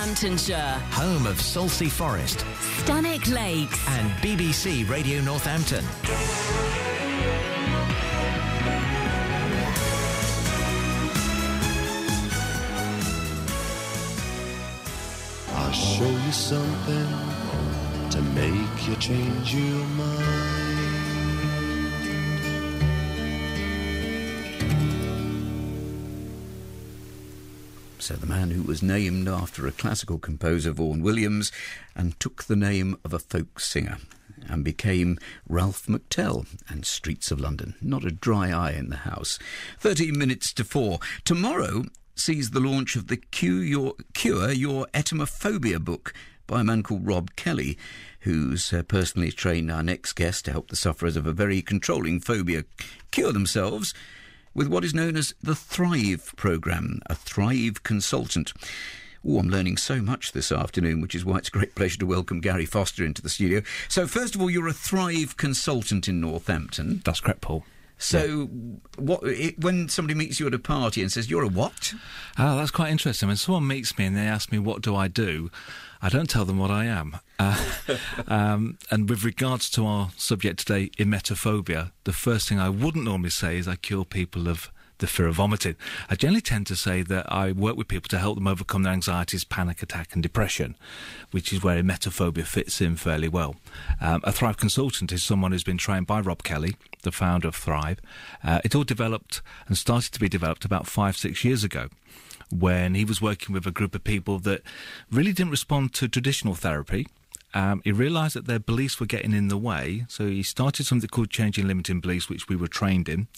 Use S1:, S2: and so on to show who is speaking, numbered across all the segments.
S1: Northamptonshire.
S2: Home of Salsey Forest
S1: Stanwick Lakes.
S2: and BBC Radio Northampton.
S3: I'll show you something to make you change your mind.
S4: So the man who was named after a classical composer, Vaughan Williams, and took the name of a folk singer and became Ralph McTell and Streets of London. Not a dry eye in the house. 13 minutes to 4. Tomorrow sees the launch of the Cure Your Emetophobia book by a man called Rob Kelly, who's personally trained our next guest to help the sufferers of a very controlling phobia cure themselves with what is known as the Thrive programme, a Thrive consultant. Oh, I'm learning so much this afternoon, which is why it's a great pleasure to welcome Gary Foster into the studio. So, first of all, you're a Thrive consultant in Northampton.
S5: That's correct, Paul.
S4: So, when somebody meets you at a party and says, you're a what?
S5: Oh, that's quite interesting. When someone meets me and they ask me, what do? I don't tell them what I am. And with regards to our subject today, emetophobia, the first thing I wouldn't normally say is I cure people of the fear of vomiting. I generally tend to say that I work with people to help them overcome their anxieties, panic attack and depression, which is where emetophobia fits in fairly well. A Thrive consultant is someone who's been trained by Rob Kelly, the founder of Thrive. It all developed and started to be developed about 5-6 years ago, when he was working with a group of people that really didn't respond to traditional therapy. He realised that their beliefs were getting in the way, so he started something called Changing Limiting Beliefs, which we were trained in,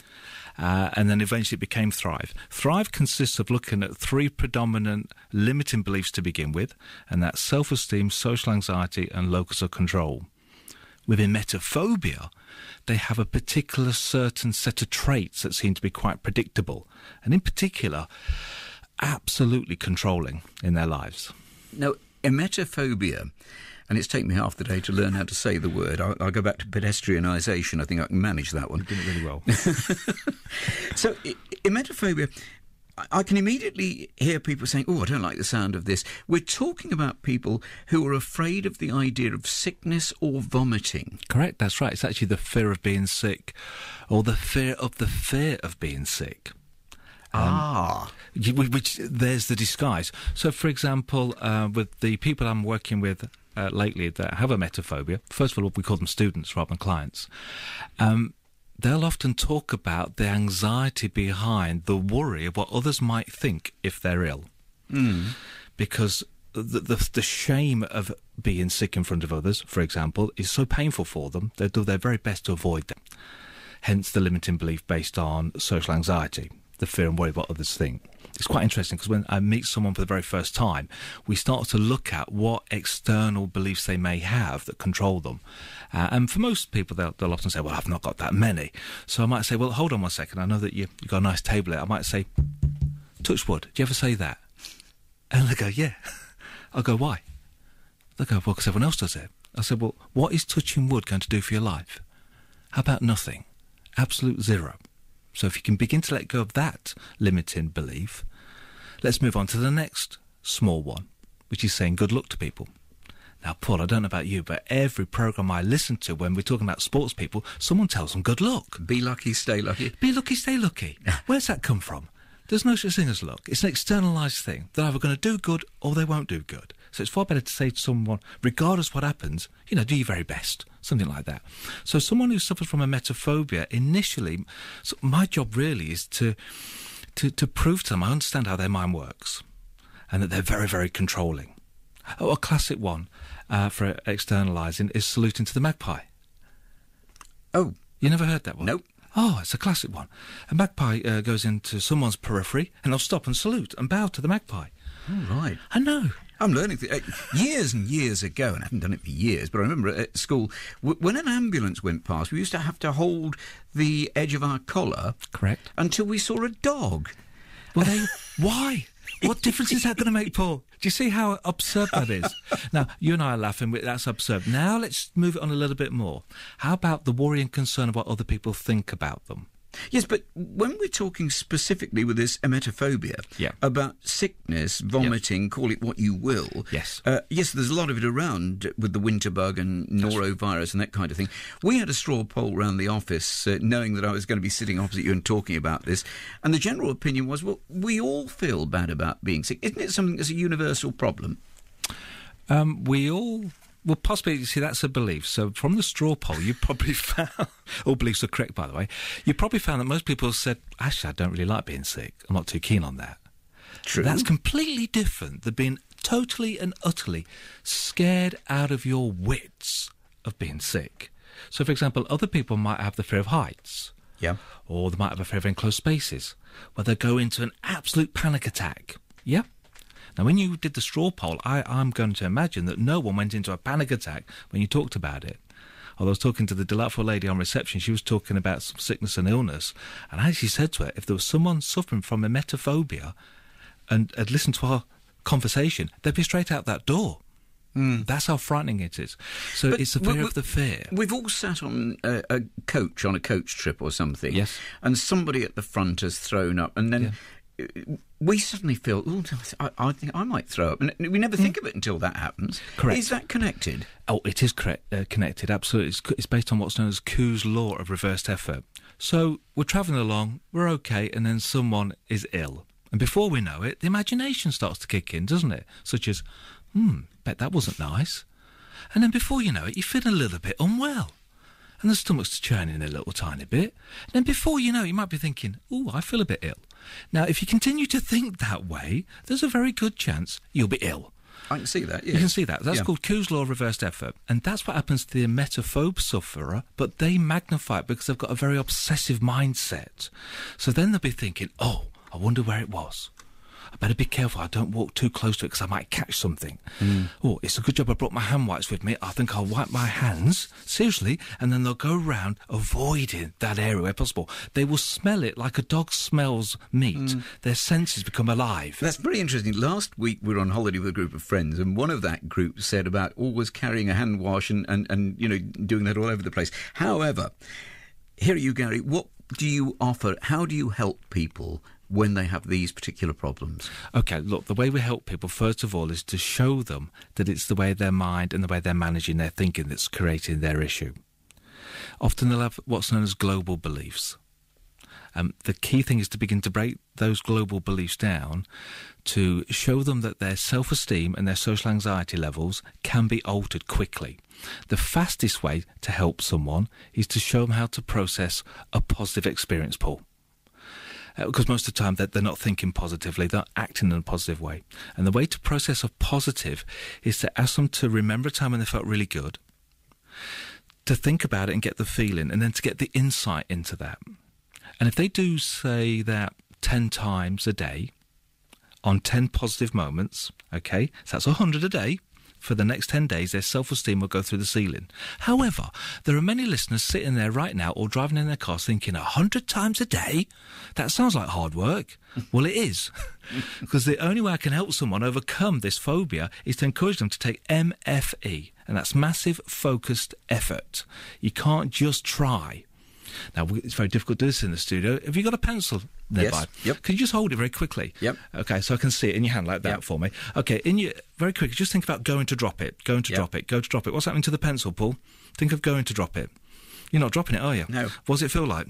S5: and then eventually it became Thrive. Thrive consists of looking at 3 predominant limiting beliefs to begin with, and that's self-esteem, social anxiety and locus of control. With emetophobia, they have a particular certain set of traits that seem to be quite predictable, and in particular, absolutely controlling in their lives.
S4: Now, emetophobia, and it's taken me half the day to learn how to say the word. I'll go back to pedestrianisation. I think I can manage that one.
S5: You did it really well.
S4: So, emetophobia, I can immediately hear people saying, oh, I don't like the sound of this. We're talking about people who are afraid of the idea of sickness or vomiting.
S5: Correct, that's right. It's actually the fear of being sick, or the fear of being sick. Which there's the disguise. So, for example, with the people I'm working with lately that have emetophobia, first of all, we call them students rather than clients. They'll often talk about the anxiety behind the worry of what others might think if they're ill. Because the shame of being sick in front of others, for example, is so painful for them, they do their very best to avoid that. Hence the limiting belief based on social anxiety, the fear and worry of what others think. It's quite interesting because when I meet someone for the very first time, we start to look at what external beliefs they may have that control them. And for most people, they'll often say, well, I've not got that many. So I might say, well, hold on one second. I know that you've got a nice table here. I might say, touch wood. Do you ever say that? And they go, yeah. I'll go, why? They'll go, well, because everyone else does it. I said, well, what is touching wood going to do for your life? How about nothing? Absolute zero. So if you can begin to let go of that limiting belief, let's move on to the next small one, which is saying good luck to people. Now, Paul, I don't know about you, but every programme I listen to when we're talking about sports people, someone tells them good luck.
S4: Be lucky, stay lucky.
S5: Be lucky, stay lucky. Where's that come from? There's no such thing as luck. It's an externalised thing. They're either going to do good or they won't do good. So it's far better to say to someone, regardless what happens, do your very best. Something like that. So someone who suffers from emetophobia, initially, so my job really is to prove to them I understand how their mind works and that they're very, very controlling. Oh, a classic one for externalising is saluting to the magpie.
S4: Oh.
S5: You never heard that one?
S4: Nope.
S5: Oh, it's a classic one. A magpie goes into someone's periphery and they'll stop and salute and bow to the magpie.
S4: Oh, right.
S5: I know.
S4: I'm learning years and years ago, and I haven't done it for years, but I remember at school, when an ambulance went past, we used to have to hold the edge of our collar.
S5: Correct.
S4: Until we saw a dog.
S5: Well, why? What difference is that going to make, Paul? Do you see how absurd that is? Now, you and I are laughing, that's absurd. Now let's move it on a little bit more. How about the worry and concern of what other people think about them?
S4: Yes, but when we're talking specifically with this emetophobia about sickness, vomiting, call it what you will.
S5: Yes.
S4: Yes, there's a lot of it around with the winter bug and norovirus and that kind of thing. We had a straw poll around the office, knowing that I was going to be sitting opposite you and talking about this, and the general opinion was, well, we all feel bad about being sick. Isn't it something that's a universal problem?
S5: We all... Well, possibly, you see, that's a belief. So from the straw poll, you probably found... all beliefs are correct, by the way. You probably found that most people said, actually, I don't really like being sick. I'm not too keen on that.
S4: True.
S5: That's completely different than being totally and utterly scared out of your wits of being sick. So, for example, other people might have the fear of heights.
S4: Yeah.
S5: Or they might have a fear of enclosed spaces, where they go into an absolute panic attack. Yeah? Now, when you did the straw poll, I'm going to imagine that no one went into a panic attack when you talked about it. Although I was talking to the delightful lady on reception, she was talking about some sickness and illness, and I actually said to her, if there was someone suffering from emetophobia and had listened to our conversation, they'd be straight out that door. That's how frightening it is. So it's the fear of the fear.
S4: We've all sat on a coach trip or something.
S5: Yes.
S4: And somebody at the front has thrown up, and then we suddenly feel, I think I might throw up. And we never think of it until that happens.
S5: Correct.
S4: Is that connected?
S5: Oh, it is connected, absolutely. It's based on what's known as Coux's law of reversed effort. So we're travelling along, we're okay, and then someone is ill. And before we know it, the imagination starts to kick in, doesn't it? Such as, bet that wasn't nice. And then before you know it, you feel a little bit unwell. And the stomach's churning a little tiny bit. And then before you know it, you might be thinking, I feel a bit ill. Now, if you continue to think that way, there's a very good chance you'll be ill.
S4: I can see that, yes.
S5: You can see that. That's called Coux's law of reversed effort. And that's what happens to the emetophobe sufferer, but they magnify it because they've got a very obsessive mindset. So then they'll be thinking, I wonder where it was. I better be careful I don't walk too close to it because I might catch something. It's a good job I brought my hand wipes with me. I think I'll wipe my hands, seriously, and then they'll go around avoiding that area where possible. They will smell it like a dog smells meat. Their senses become alive.
S4: That's very interesting. Last week we were on holiday with a group of friends, and one of that group said about always carrying a hand wash and doing that all over the place. However, here are you, Gary, what do you offer? How do you help people when they have these particular problems?
S5: Okay, look, the way we help people, first of all, is to show them that it's the way their mind and the way they're managing their thinking that's creating their issue. Often they'll have what's known as global beliefs. The key thing is to begin to break those global beliefs down to show them that their self-esteem and their social anxiety levels can be altered quickly. The fastest way to help someone is to show them how to process a positive experience, Paul. Because most of the time they're not thinking positively, they're acting in a positive way. And the way to process a positive is to ask them to remember a time when they felt really good, to think about it and get the feeling, and then to get the insight into that. And if they do say that 10 times a day on 10 positive moments, okay, so that's 100 a day, for the next 10 days, their self-esteem will go through the ceiling. However, there are many listeners sitting there right now or driving in their cars thinking 100 times a day? That sounds like hard work. Well, it is. Because the only way I can help someone overcome this phobia is to encourage them to take MFE, and that's massive focused effort. You can't just try. Now, it's very difficult to do this in the studio. Have you got a pencil nearby?
S4: Yes. Yep.
S5: Can you just hold it very quickly?
S4: Yep.
S5: Okay, so I can see it in your hand like that for me. Okay, very quickly, just think about going to drop it. Going to drop it. Go to drop it. What's happening to the pencil, Paul? Think of going to drop it. You're not dropping it, are you?
S4: No.
S5: What does it feel like?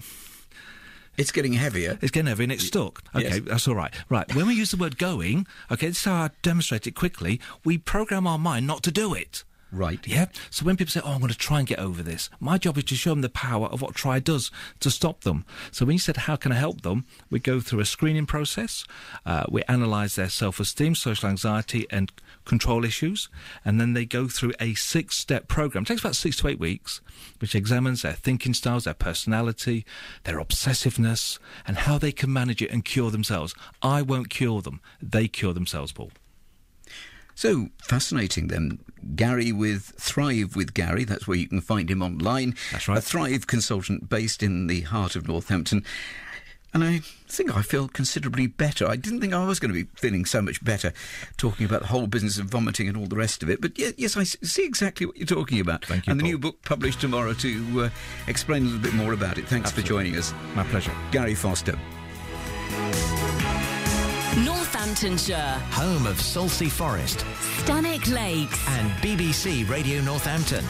S4: It's getting heavier.
S5: It's getting heavy and it's stuck. Okay,
S4: Yes.
S5: That's all right. Right, when we use the word going, okay, this is how I demonstrate it quickly, we program our mind not to do it.
S4: Right.
S5: Yeah. So when people say, I'm going to try and get over this, my job is to show them the power of what try does to stop them. So when you said, how can I help them? We go through a screening process. We analyse their self-esteem, social anxiety and control issues. And then they go through a 6-step program. It takes about 6 to 8 weeks, which examines their thinking styles, their personality, their obsessiveness, and how they can manage it and cure themselves. I won't cure them. They cure themselves, Paul.
S4: So, fascinating then. Gary with Thrive with Gary, that's where you can find him online.
S5: That's right.
S4: A Thrive consultant based in the heart of Northampton. And I think I feel considerably better. I didn't think I was going to be feeling so much better talking about the whole business of vomiting and all the rest of it. But yes, I see exactly what you're talking about.
S5: Thank you,
S4: and the
S5: Paul.
S4: new book published tomorrow to explain a little bit more about it. Thanks
S5: Absolutely.
S4: for joining us.
S5: My pleasure.
S4: Gary Foster.
S1: Northamptonshire.
S2: Home of Salsey Forest
S1: Stannick Lakes.
S2: and BBC Radio Northampton.